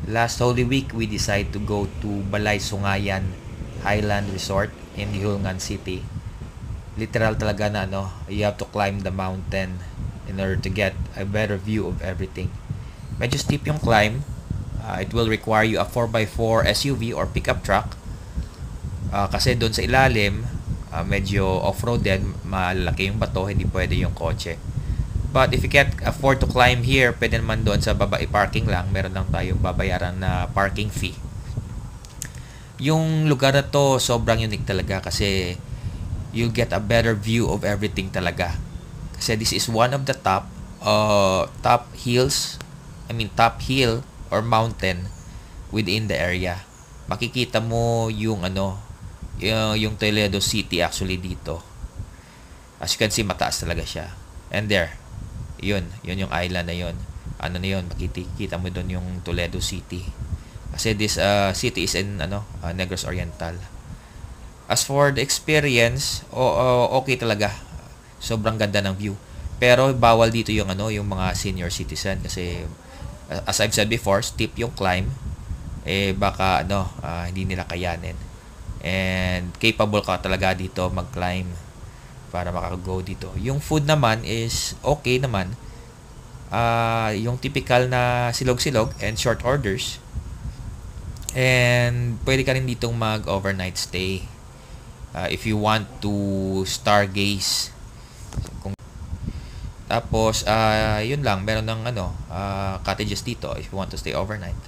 Last Holy Week, we decided to go to Balay Sungayan Highland Resort in Hulngan City. Literal talaga na you have to climb the mountain in order to get a better view of everything. Medyo steep yung climb. It will require you a 4x4 SUV or pickup truck. Kasi doon sa ilalim, medyo off-road din, malaki yung bato, hindi pwede yung kotse. But if you can't afford to climb here, pwede naman doon sa baba i-parking lang. Meron lang tayong babayaran na parking fee. Yung lugar na to, sobrang unique talaga kasi you'll get a better view of everything talaga. Kasi this is one of the top hill or mountain within the area. Makikita mo yung yung Toledo City actually dito. As you can see, mataas talaga siya. And there, yun yung island na yun. Makikita mo doon yung Toledo City. Kasi this city is in Negros Oriental. As for the experience, okay talaga. Sobrang ganda ng view. Pero bawal dito yung yung mga senior citizen kasi as I've said before, steep yung climb. Baka hindi nila kayanin. And capable ka talaga dito mag-climb para makago dito. Yung food naman is okay naman. Yung typical na silog-silog and short orders. And pwede ka rin ditong mag-overnight stay. If you want to stargaze. Tapos, yun lang. Meron ng cottages dito if you want to stay overnight.